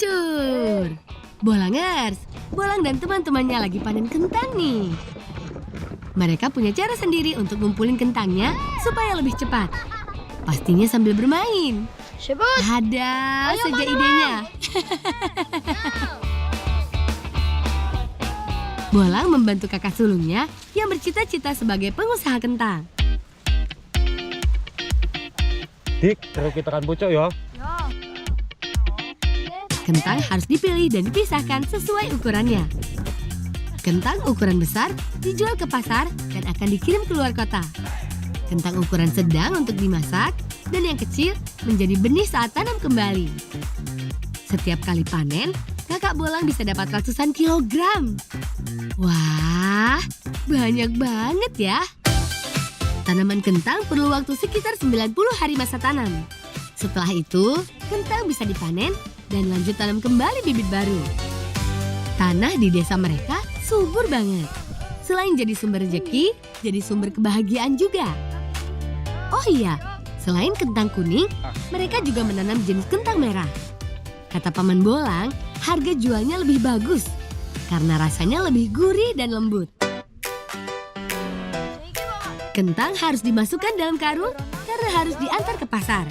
Luncur! Bolangers, Bolang dan teman-temannya lagi panen kentang nih. Mereka punya cara sendiri untuk ngumpulin kentangnya supaya lebih cepat. Pastinya sambil bermain. Sebut. Ada saja idenya. Bolang membantu kakak sulungnya yang bercita-cita sebagai pengusaha kentang. Dik, terus kita kan pucuk ya. Kentang harus dipilih dan dipisahkan sesuai ukurannya. Kentang ukuran besar dijual ke pasar dan akan dikirim ke luar kota. Kentang ukuran sedang untuk dimasak dan yang kecil menjadi benih saat tanam kembali. Setiap kali panen, kakak Bolang bisa dapat ratusan kilogram. Wah, banyak banget ya. Tanaman kentang perlu waktu sekitar 90 hari masa tanam. Setelah itu, kentang bisa dipanen dan lanjut tanam kembali bibit baru. Tanah di desa mereka subur banget. Selain jadi sumber rezeki, jadi sumber kebahagiaan juga. Oh iya, selain kentang kuning, mereka juga menanam jenis kentang merah. Kata Paman Bolang, harga jualnya lebih bagus karena rasanya lebih gurih dan lembut. Kentang harus dimasukkan dalam karung karena harus diantar ke pasar.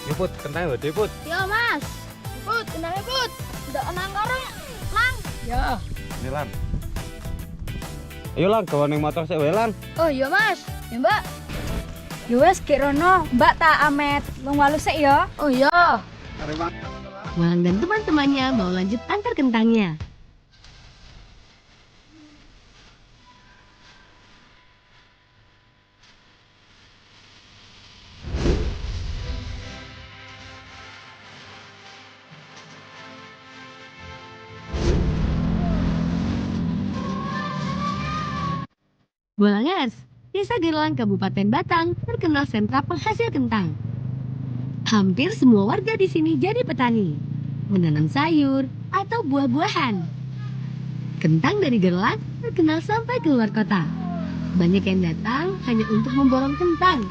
Yuk Put, kentang gede Put. Yo Mas. Put, kenapa Put? Ndak nang karung, Lang. Ya. Ini Lang. Ayo Lang, kawan yang motor sik wae Lang. Oh iya Mas. Ya Mbak. Ya wes Kirono, Mbak tak amet wong walu sik ya. Oh iya. Bolang dan teman-temannya mau lanjut antar kentangnya. Bolangers, Desa Gerlang Kabupaten Batang terkenal sentra penghasil kentang. Hampir semua warga di sini jadi petani, menanam sayur atau buah-buahan. Kentang dari Gerlang terkenal sampai ke luar kota. Banyak yang datang hanya untuk memborong kentang.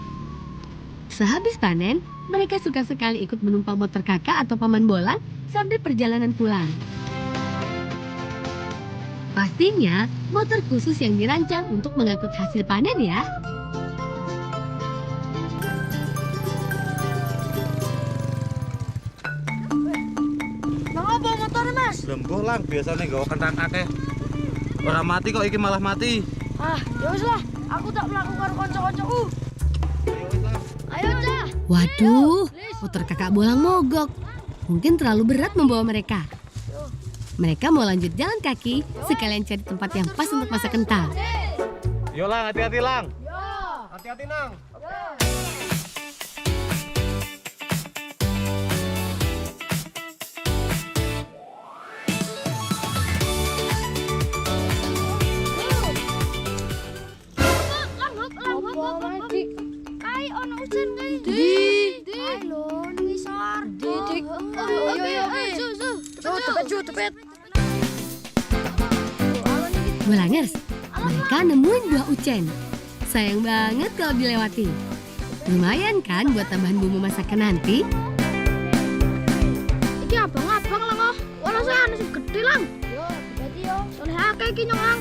Sehabis panen, mereka suka sekali ikut menumpang motor kakak atau paman Bolang sambil perjalanan pulang. Pastinya motor khusus yang dirancang untuk mengangkut hasil panen ya. Mang apa motor Mas? Lembuh Lang, biasanya gawa kentang akeh. Orang mati kok iki malah mati. Ah, ya wis lah. Aku tak melakukan kanca-kancaku. Ayo Cah. Waduh, motor kakak Bolang mogok. Mungkin terlalu berat membawa mereka. Mereka mau lanjut jalan kaki, sekalian cari tempat yang pas untuk masak kentang. Yo Lang, hati-hati Lang. Yo. Hati-hati Nang. Kai ono ujan kai. Di. Kai lho ngisor. Dik. Oh iya. Cepet. Bolangers, mereka nemuin buah ucen. Sayang banget kalau dilewati. Lumayan kan buat tambahan bumbu masakan nanti? Iki abang-abang lang oh. Wala saya anu gede lang. Yo, berarti yo. Soleh akeh iki nyong lang.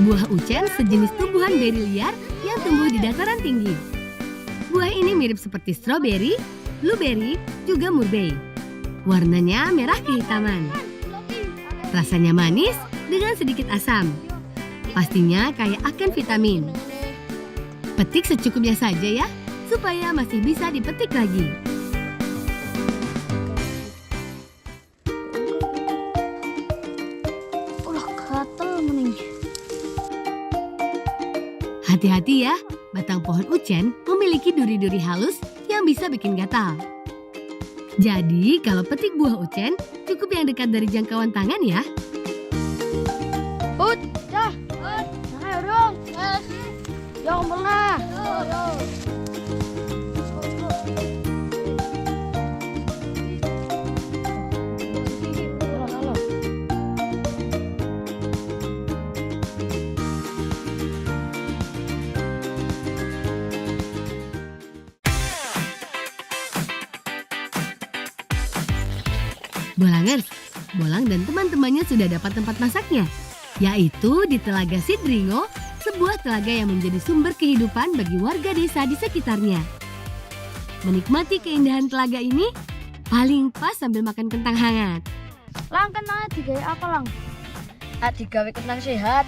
Buah ucen sejenis tumbuhan beri liar yang tumbuh di dataran tinggi. Buah ini mirip seperti stroberi, blueberry, juga murbei. Warnanya merah kehitaman. Rasanya manis dengan sedikit asam. Pastinya kaya akan vitamin. Petik secukupnya saja ya, supaya masih bisa dipetik lagi. Ulah gatel mending. Hati-hati ya, batang pohon ucen memiliki duri-duri halus yang bisa bikin gatal. Jadi, kalau petik buah ucen, cukup yang dekat dari jangkauan tangan ya. Put, dah. Put. Ayo dong. Yes. Yo pernah. Yo. Bolangers, Bolang dan teman-temannya sudah dapat tempat masaknya, yaitu di Telaga Sidringo, sebuah telaga yang menjadi sumber kehidupan bagi warga desa di sekitarnya. Menikmati keindahan telaga ini paling pas sambil makan kentang hangat. Lang, kentangnya digawe apa, Lang? Digawe kentang sehat.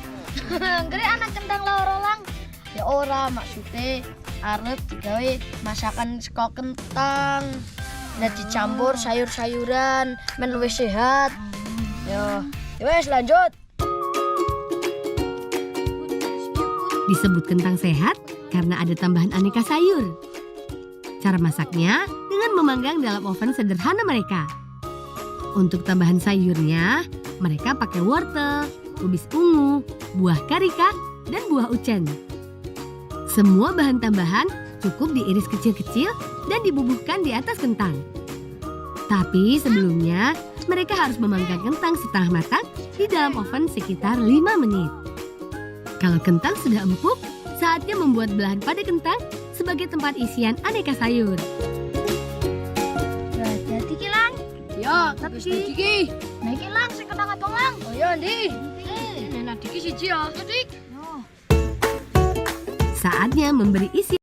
Ngeri anak kentang loro, Lang. Ya ora, maksudnya arep digawe masakan saka kentang. Nah dicampur sayur-sayuran, men luwih sehat. Ya, wes lanjut. Disebut kentang sehat karena ada tambahan aneka sayur. Cara masaknya dengan memanggang dalam oven sederhana mereka. Untuk tambahan sayurnya, mereka pakai wortel, kubis ungu, buah karika, dan buah ucen. Semua bahan tambahan cukup diiris kecil-kecil dan dibubuhkan di atas kentang. Tapi sebelumnya, mereka harus memanggang kentang setengah matang di dalam oven sekitar 5 menit. Kalau kentang sudah empuk, saatnya membuat belahan pada kentang sebagai tempat isian aneka sayur. Nah, jadi ki, Lang. Ya, wis iki. Nah, iki, Lang, sing kentang abang, Lang. Oh ya, Ndi. Nah, diki siji ya. Dik. Saatnya memberi isi.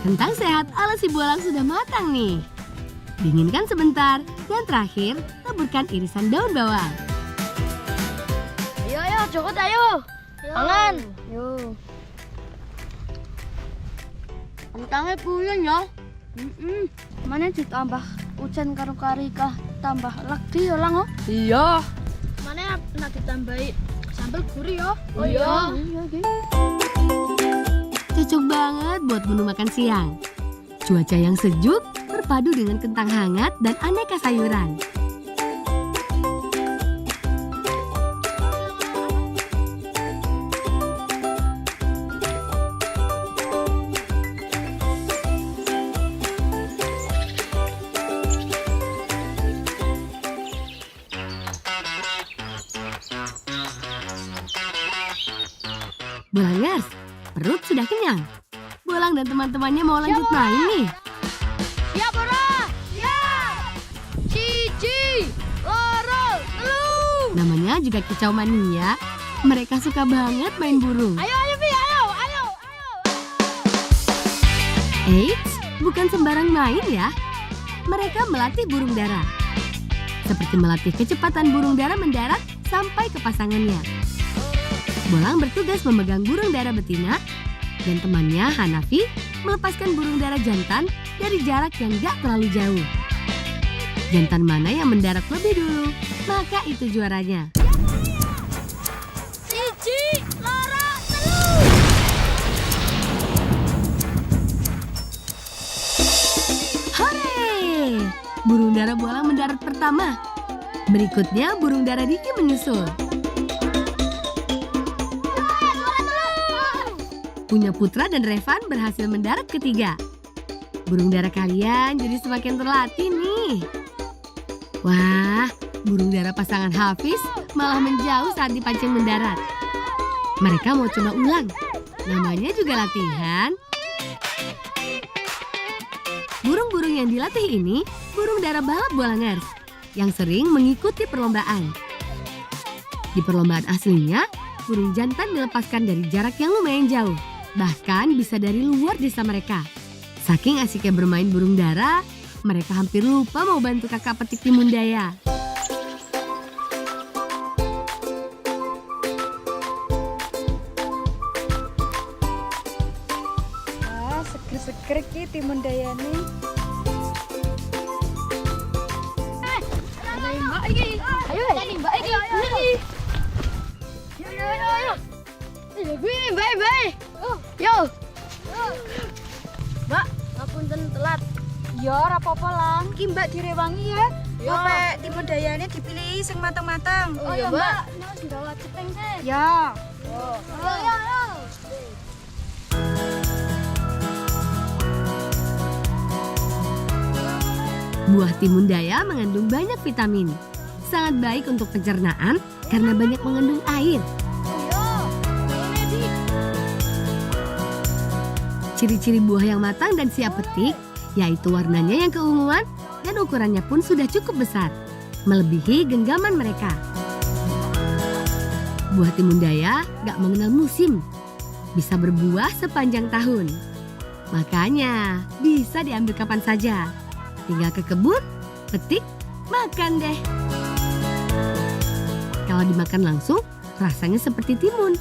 Kentang sehat ala si Bolang sudah matang nih. Dinginkan sebentar dan terakhir taburkan irisan daun bawang. Ayo, Jokot ayo. Mangan. Yo. Kentangnya puyeng ya. Mana ditambah ucen karo karika tambah lagi ya, Lang. Iya. Mana nak ditambahi sambal gurih ya? Oh iya. Cocok banget buat menu makan siang. Cuaca yang sejuk berpadu dengan kentang hangat dan aneka sayuran. Bolangers, perut sudah kenyang. Bolang dan teman-temannya mau lanjut main nih. Siap, Bora. Siap. Cici, loro, telu. Namanya juga kicau mania. Mereka suka banget main burung. Ayo, Pi, ayo. Eits, bukan sembarang main ya. Mereka melatih burung dara. Seperti melatih kecepatan burung dara mendarat sampai ke pasangannya. Bolang bertugas memegang burung dara betina dan temannya Hanafi melepaskan burung dara jantan dari jarak yang gak terlalu jauh. Jantan mana yang mendarat lebih dulu, maka itu juaranya. Cici, loro, telu. Hore! Burung dara Bolang mendarat pertama. Berikutnya burung dara Diki menyusul. Punya Putra dan Revan berhasil mendarat ketiga. Burung dara kalian jadi semakin terlatih nih. Wah, burung dara pasangan Hafiz malah menjauh saat dipancing mendarat. Mereka mau coba ulang. Namanya juga latihan. Burung-burung yang dilatih ini burung dara balap Bolangers yang sering mengikuti perlombaan. Di perlombaan aslinya, burung jantan dilepaskan dari jarak yang lumayan jauh. Bahkan bisa dari luar desa mereka. Saking asiknya bermain burung dara, mereka hampir lupa mau bantu kakak petik timun daya. Wah, seger-seger ki timun dayane. Ayo, Mbak iki. Ayo. Ya gue, bye. Yo. Mbak, ngapunten telat. Ya ora apa-apa lang, ki Mbak direwangi ya. Ya. Sampai timun dayane dipilih sing mateng-mateng. Oh iya, Mbak. Nang digawa cepeng sih. Ya. Yo. Buah timun daya mengandung banyak vitamin. Sangat baik untuk pencernaan karena banyak mengandung air. Ciri-ciri buah yang matang dan siap petik, yaitu warnanya yang keunguan dan ukurannya pun sudah cukup besar, melebihi genggaman mereka. Buah timun daya gak mengenal musim, bisa berbuah sepanjang tahun. Makanya bisa diambil kapan saja. Tinggal ke kebun, petik, makan deh. Kalau dimakan langsung, rasanya seperti timun.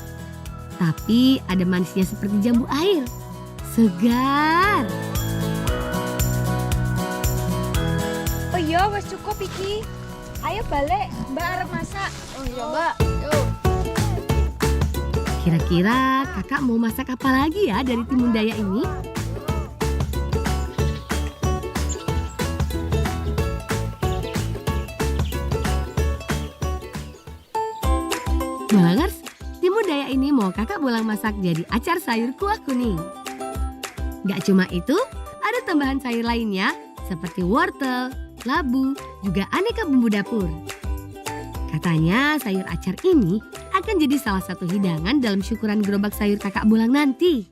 Tapi ada manisnya seperti jambu air. Segar. Oh iya, wis cukup iki. Ayo balik, Mbak arep masak. Oh iya, Mbak. Yo. Kira-kira kakak mau masak apa lagi ya dari timun daya ini? Bolangers, timun daya ini mau kakak Bolang masak jadi acar sayur kuah kuning. Gak cuma itu, ada tambahan sayur lainnya seperti wortel, labu, juga aneka bumbu dapur. Katanya sayur acar ini akan jadi salah satu hidangan dalam syukuran gerobak sayur kakak Bolang nanti.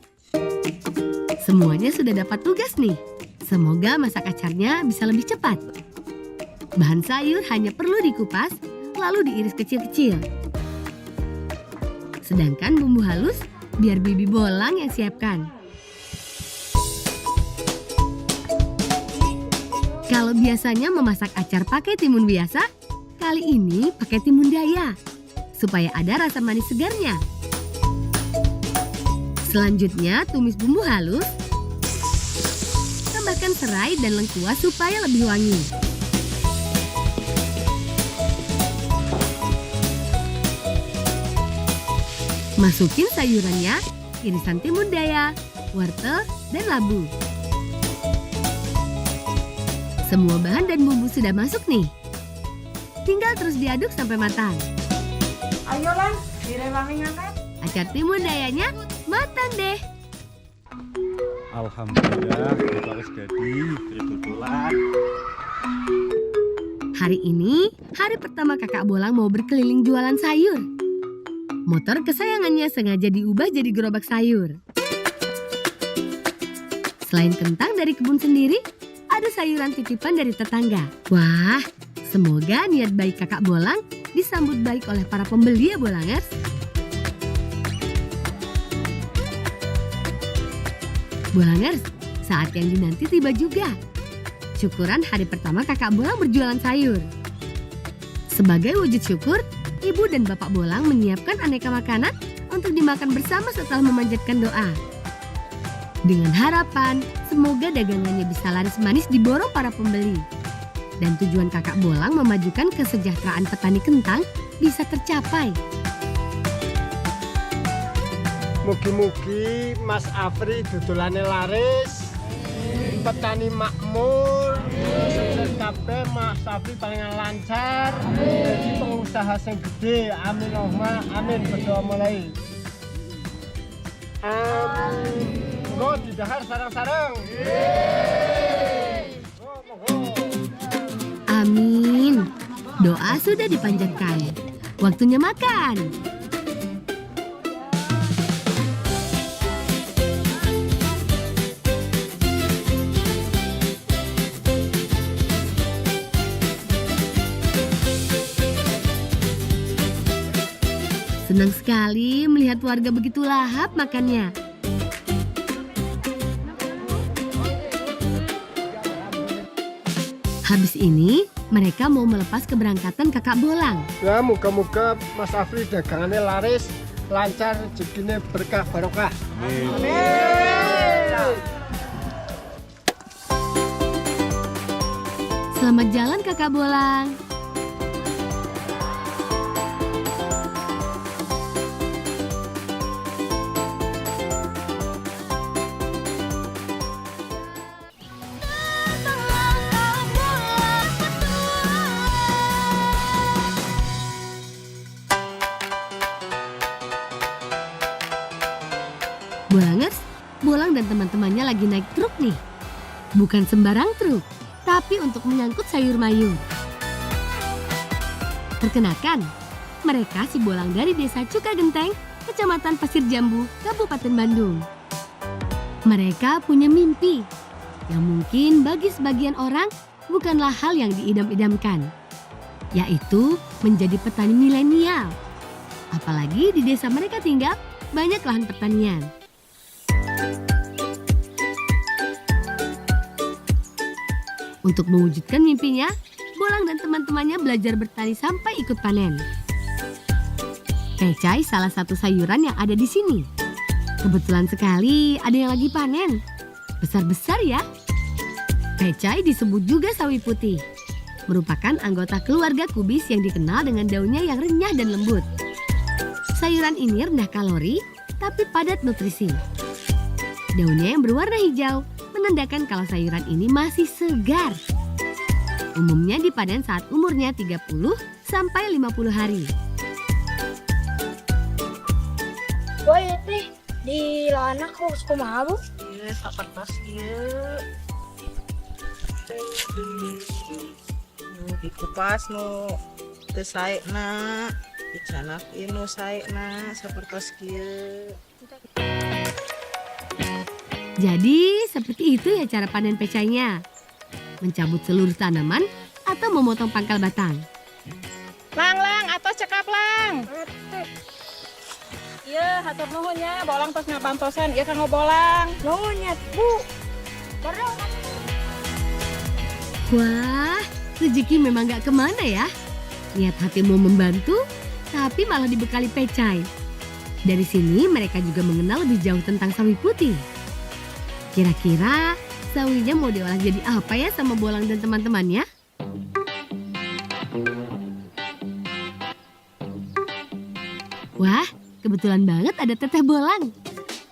Semuanya sudah dapat tugas nih. Semoga masak acarnya bisa lebih cepat. Bahan sayur hanya perlu dikupas, lalu diiris kecil-kecil. Sedangkan bumbu halus biar Bibi Bolang yang siapkan. Kalau biasanya memasak acar pakai timun biasa, kali ini pakai timun daya supaya ada rasa manis segarnya. Selanjutnya tumis bumbu halus, tambahkan serai dan lengkuas supaya lebih wangi. Masukin sayurannya, irisan timun daya, wortel, dan labu. Semua bahan dan bumbu sudah masuk nih. Tinggal terus diaduk sampai matang. Ayo lang, direwangi ngangkat. Acar timun dayanya matang deh. Alhamdulillah, kita harus jadi betulan. Hari ini, hari pertama kakak Bolang mau berkeliling jualan sayur. Motor kesayangannya sengaja diubah jadi gerobak sayur. Selain kentang dari kebun sendiri, ada sayuran titipan dari tetangga. Wah, semoga niat baik kakak Bolang disambut baik oleh para pembeli ya Bolangers. Bolangers, saat yang dinanti tiba juga. Syukuran hari pertama kakak Bolang berjualan sayur. Sebagai wujud syukur, Ibu dan Bapak Bolang menyiapkan aneka makanan untuk dimakan bersama setelah memanjatkan doa. Dengan harapan, semoga dagangannya bisa laris manis diborong para pembeli. Dan tujuan kakak Bolang memajukan kesejahteraan petani kentang bisa tercapai. Mugi-mugi Mas Afri dodolane laris, petani makmur, sukses kabeh Mas Afri paling lancar, jadi pengusaha sing gede. Amin Allahumma amin, berdoa mulai. Monggo didahar sareng-sareng. Amin. Doa sudah dipanjatkan. Waktunya makan. Senang sekali melihat warga begitu lahap makannya. Habis ini, mereka mau melepas keberangkatan kakak Bolang. Ya moga-moga Mas Afri dagangannya laris, lancar, rezekinya berkah barokah. Selamat jalan kakak Bolang. dan teman-temannya lagi naik truk nih. Bukan sembarang truk, tapi untuk mengangkut sayur mayur. Perkenalkan, mereka si Bolang dari Desa Cukagenteng, Kecamatan Pasir Jambu, Kabupaten Bandung. Mereka punya mimpi yang mungkin bagi sebagian orang bukanlah hal yang diidam-idamkan, yaitu menjadi petani milenial. Apalagi di desa mereka tinggal banyak lahan pertanian. Untuk mewujudkan mimpinya, Bolang dan teman-temannya belajar bertani sampai ikut panen. Pecai salah satu sayuran yang ada di sini. Kebetulan sekali ada yang lagi panen. Besar-besar ya. Pecai disebut juga sawi putih. Merupakan anggota keluarga kubis yang dikenal dengan daunnya yang renyah dan lembut. Sayuran ini rendah kalori, tapi padat nutrisi. Daunnya yang berwarna hijau menandakan kalau sayuran ini masih segar. Umumnya dipanen saat umurnya 30 sampai 50 hari. Boy, teh di lana kok kumaha, Bu? Iya, sapertos ieu. Nu dikupas nu teu saena, dicanak nu saena sapertos kieu. Jadi seperti itu ya cara panen pecainya. Mencabut seluruh tanaman atau memotong pangkal batang. Lang, atos cekap lang. Iya, hatur nuhunnya, Bolang tos ngabantosan, iya kanggo Bolang. Nuhunnya, Bu. Wah, rezeki memang gak kemana ya. Niat hati mau membantu, tapi malah dibekali pecai. Dari sini mereka juga mengenal lebih jauh tentang sawi putih. Kira-kira sawinya mau diolah jadi apa ya sama Bolang dan teman-temannya? Wah, kebetulan banget ada Teteh Bolang.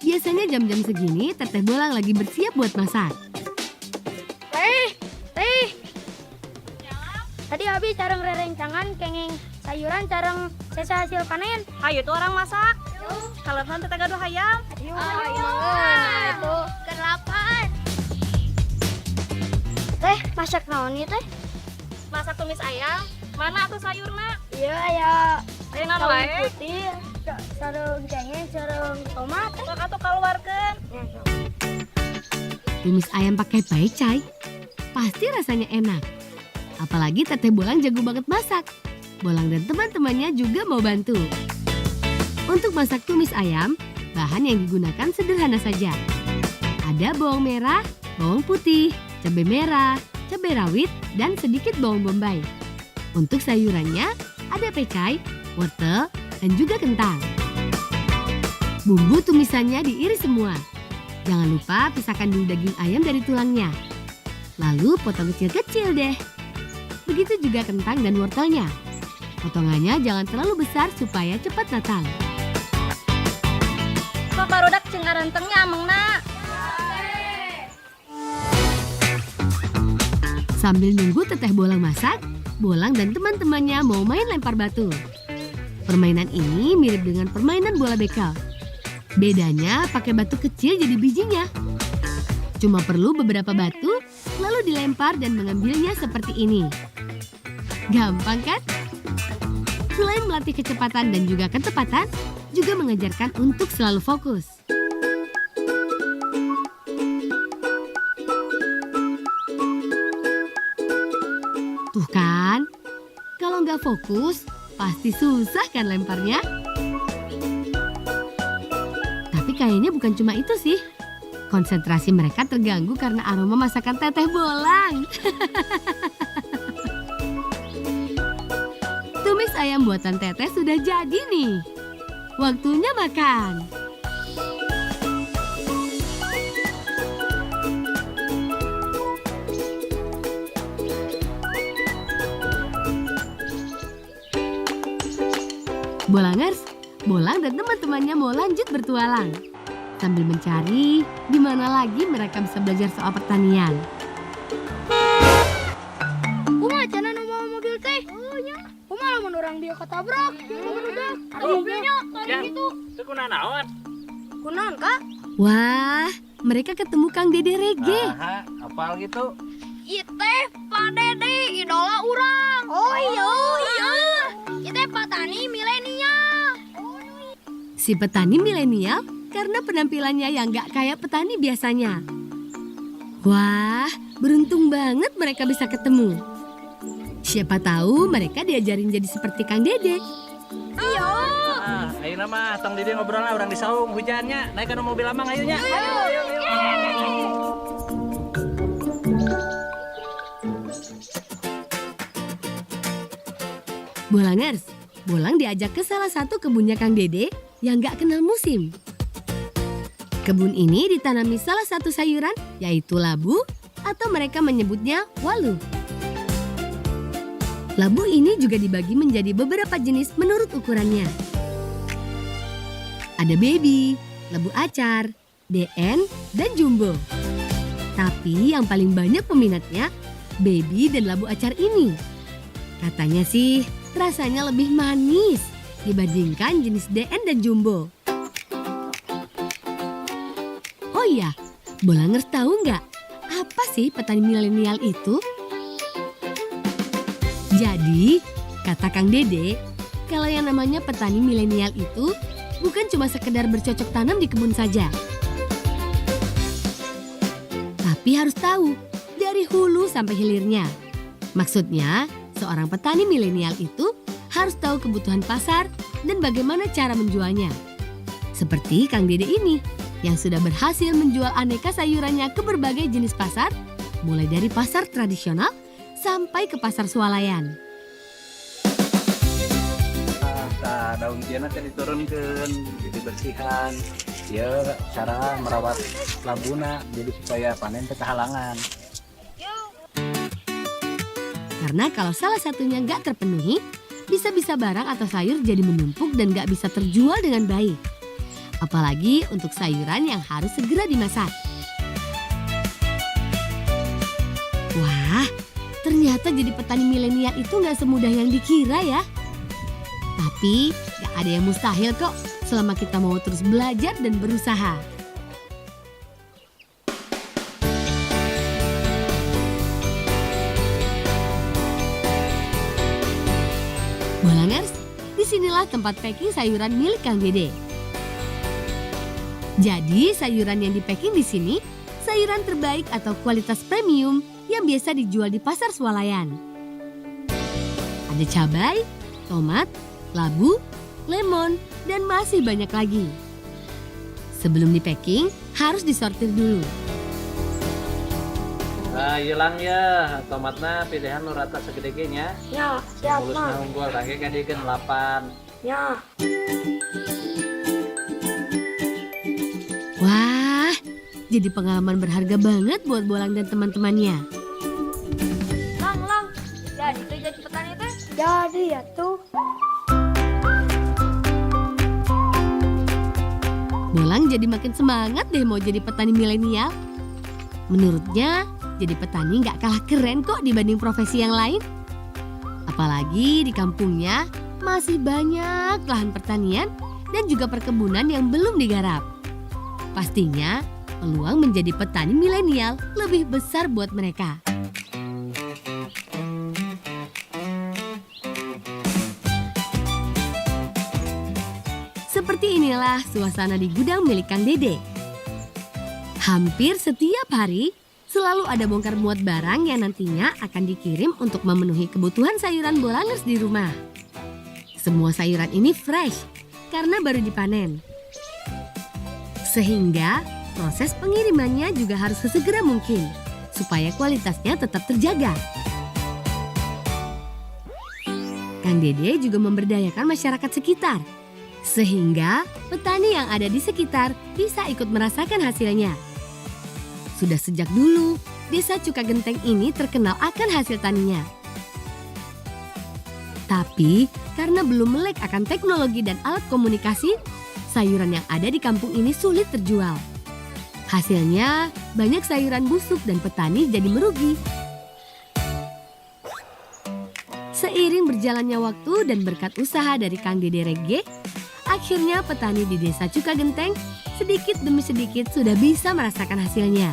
Biasanya jam-jam segini Teteh Bolang lagi bersiap buat masak. Teh. Tadi habis careng rerencangan kenging sayuran careng sesa hasil panen. Ayo tuh orang masak. Kalau nanti teh gaduh hayam. Itu ke-8. Teh, masak naon ieu teh? Masak tumis ayam. Mana atuh sayurna? Iya, ya. Ayo naon Sawi wae? putih, sareng cengeng, sareng tomat. Sok atuh kaluarkeun. Tumis ayam pakai pecai, pasti rasanya enak. Apalagi Teteh Bolang jago banget masak. Bolang dan teman-temannya juga mau bantu. Untuk masak tumis ayam, bahan yang digunakan sederhana saja. Ada bawang merah, bawang putih, cabai merah, cabai rawit, dan sedikit bawang bombay. Untuk sayurannya, ada pecai, wortel, dan juga kentang. Bumbu tumisannya diiris semua. Jangan lupa pisahkan dulu daging ayam dari tulangnya. Lalu potong kecil-kecil deh. Begitu juga kentang dan wortelnya. Potongannya jangan terlalu besar supaya cepat matang. Sok barudak jeung arentengnya amengna. Sambil nunggu Teteh Bolang masak, Bolang dan teman-temannya mau main lempar batu. Permainan ini mirip dengan permainan bola bekel. Bedanya pakai batu kecil jadi bijinya. Cuma perlu beberapa batu, lalu dilempar dan mengambilnya seperti ini. Gampang kan? Selain melatih kecepatan dan juga ketepatan, juga mengajarkan untuk selalu fokus. Tuh kan, kalau nggak fokus, pasti susah kan lemparnya? Tapi kayaknya bukan cuma itu sih. Konsentrasi mereka terganggu karena aroma masakan Teteh Bolang. Tumis ayam buatan Teteh sudah jadi nih. Waktunya makan. Bolangers, Bolang dan teman-temannya mau lanjut bertualang. Sambil mencari di mana lagi mereka bisa belajar soal pertanian. Kumaha cenah nu bawa mobil teh? Oh nya. Kumaha lamun urang dia katabrak? Barudak. Ada mobilnya, tadi gitu. Itu kuna naon? Kunaon, Kak? Wah, mereka ketemu Kang Dede Rege. Aha, apal gitu. Ite Pak Dede idola urang. Oh iya. Ite petani milenial. Si petani milenial karena penampilannya yang gak kayak petani biasanya. Wah, beruntung banget mereka bisa ketemu. Siapa tahu mereka diajarin jadi seperti Kang Dede. Ayo nama, tong Dede ngobrol lah, orang di saung hujannya. Naik ke mobil Amang ayonya. Bolangers, Bolang diajak ke salah satu kebunnya Kang Dede yang gak kenal musim. Kebun ini ditanami salah satu sayuran yaitu labu atau mereka menyebutnya walu. Labu ini juga dibagi menjadi beberapa jenis menurut ukurannya. Ada baby, labu acar, DN, dan jumbo. Tapi yang paling banyak peminatnya baby dan labu acar ini. Katanya sih rasanya lebih manis dibandingkan jenis DN dan jumbo. Oh iya, Bolangers tahu nggak apa sih petani milenial itu? Jadi, kata Kang Dede, kalau yang namanya petani milenial itu bukan cuma sekedar bercocok tanam di kebun saja. Tapi harus tahu dari hulu sampai hilirnya. Maksudnya, seorang petani milenial itu harus tahu kebutuhan pasar dan bagaimana cara menjualnya. Seperti Kang Dede ini yang sudah berhasil menjual aneka sayurannya ke berbagai jenis pasar, mulai dari pasar tradisional sampai ke pasar swalayan. Nah, daun tiana teh diturunkeun, dibersihan. Ya, cara merawat labuna jadi supaya panen teh kehalangan. Karena kalau salah satunya nggak terpenuhi, bisa-bisa barang atau sayur jadi menumpuk dan nggak bisa terjual dengan baik. Apalagi untuk sayuran yang harus segera dimasak. Wah, ternyata jadi petani milenial itu nggak semudah yang dikira ya. Tapi nggak ada yang mustahil kok selama kita mau terus belajar dan berusaha. Bolangers, disinilah tempat packing sayuran milik Kang Dede. Jadi sayuran yang di packing di sini sayuran terbaik atau kualitas premium yang biasa dijual di pasar swalayan. Ada cabai, tomat, labu, lemon, dan masih banyak lagi. Sebelum di packing harus disortir dulu. Nah, hilang ya tomatna pilihan nu rata segede ge nya. Ya, siap Mulusna Mang. unggul, tangge kadikeun 8. Ya. Wah, jadi pengalaman berharga banget buat Bolang dan teman-temannya. Lang. Jadi tuh jadi petani teh? Jadi ya tuh. Bolang jadi makin semangat deh mau jadi petani milenial. Menurutnya, jadi petani nggak kalah keren kok dibanding profesi yang lain. Apalagi di kampungnya masih banyak lahan pertanian dan juga perkebunan yang belum digarap. Pastinya peluang menjadi petani milenial lebih besar buat mereka. Seperti inilah suasana di gudang milik Kang Dede. Hampir setiap hari selalu ada bongkar muat barang yang nantinya akan dikirim untuk memenuhi kebutuhan sayuran Bolangers di rumah. Semua sayuran ini fresh karena baru dipanen. Sehingga proses pengirimannya juga harus sesegera mungkin supaya kualitasnya tetap terjaga. Kang Dede juga memberdayakan masyarakat sekitar. Sehingga petani yang ada di sekitar bisa ikut merasakan hasilnya. Sudah sejak dulu, Desa Cukagenteng ini terkenal akan hasil taninya. Tapi karena belum melek akan teknologi dan alat komunikasi, sayuran yang ada di kampung ini sulit terjual. Hasilnya banyak sayuran busuk dan petani jadi merugi. Seiring berjalannya waktu dan berkat usaha dari Kang Dede Rege, akhirnya petani di Desa Cukagenteng sedikit demi sedikit sudah bisa merasakan hasilnya.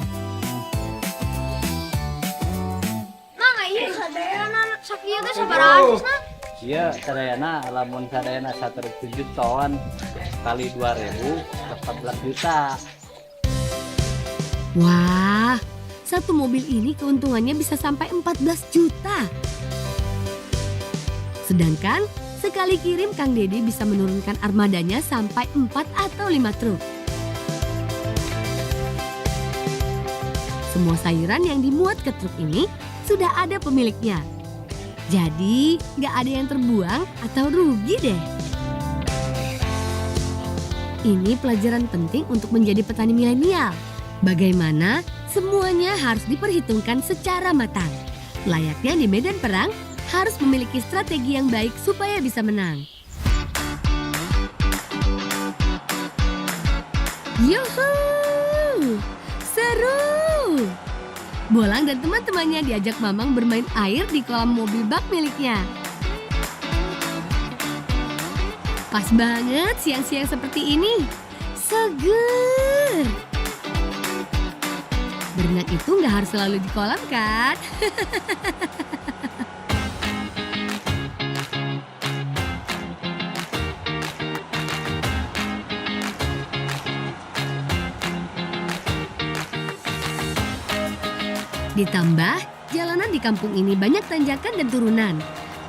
Iya, sadayana lamun sadayana 107 ton kali 2.000 14 juta. Wah, satu mobil ini keuntungannya bisa sampai 14 juta. Sedangkan sekali kirim Kang Dede bisa menurunkan armadanya sampai 4 atau 5 truk. Semua sayuran yang dimuat ke truk ini sudah ada pemiliknya. Jadi nggak ada yang terbuang atau rugi deh. Ini pelajaran penting untuk menjadi petani milenial. Bagaimana semuanya harus diperhitungkan secara matang. Layaknya di medan perang, harus memiliki strategi yang baik supaya bisa menang. Yuhu! Seru! Bolang dan teman-temannya diajak Mamang bermain air di kolam mobil bak miliknya. Pas banget siang-siang seperti ini. Seger! Berenang itu nggak harus selalu di kolam kan? Ditambah, jalanan di kampung ini banyak tanjakan dan turunan.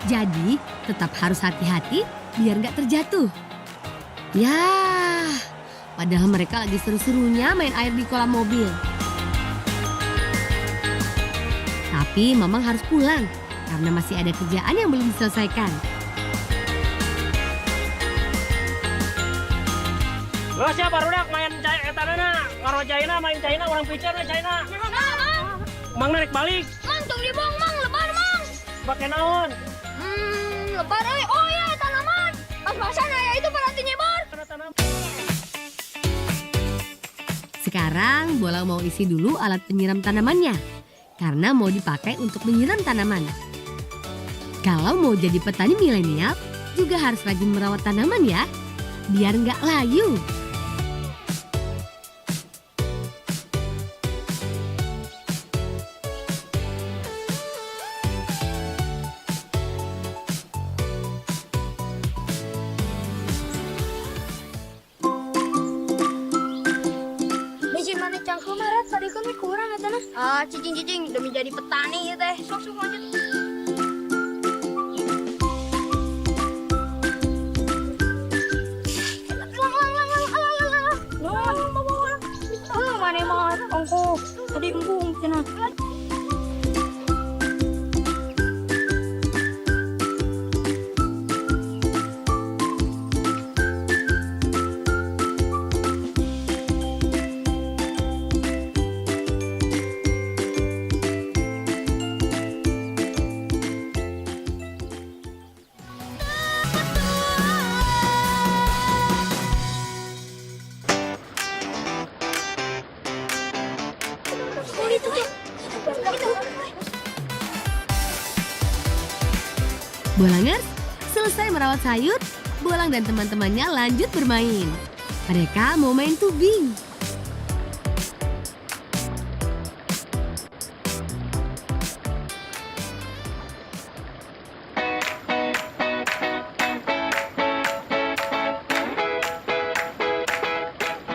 Jadi, tetap harus hati-hati biar nggak terjatuh. Yah, padahal mereka lagi seru-serunya main air di kolam mobil. Tapi Mamang harus pulang karena masih ada kerjaan yang belum diselesaikan. Lo siapa rudak main etanana, ngarojaina main China, orang picer China. Mang narik balik. Mang, tong di bong, Mang, lebar, Mang. Pakai naon? Lebar, oh ya, tanaman. Pas pasan ya, itu berarti nyebar. Sekarang Bolang mau isi dulu alat penyiram tanamannya. Karena mau dipakai untuk menyiram tanaman. Kalau mau jadi petani milenial, juga harus rajin merawat tanaman ya. Biar nggak layu. Mana cangkul maret tadi kami kurang ya tanah. Cicing demi jadi petani ya teh. Sok lanjut. Mana mah ongko tadi embung cenah. Bolangers, selesai merawat sayur, Bolang dan teman-temannya lanjut bermain. Mereka mau main tubing.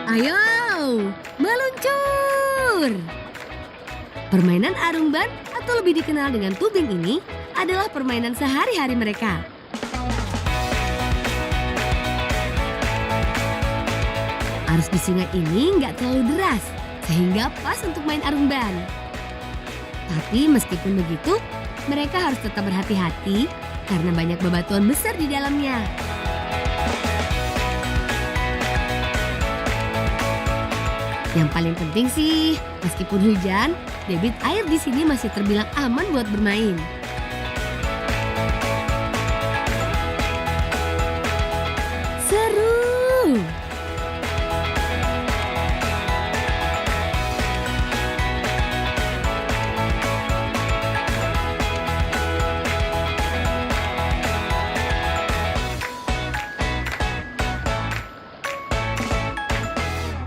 Ayo, meluncur! Permainan arung ban atau lebih dikenal dengan tubing ini adalah permainan sehari-hari mereka. Arus di sungai ini nggak terlalu deras, sehingga pas untuk main arung ban. Tapi meskipun begitu, mereka harus tetap berhati-hati karena banyak bebatuan besar di dalamnya. Yang paling penting sih, meskipun hujan, debit air di sini masih terbilang aman buat bermain.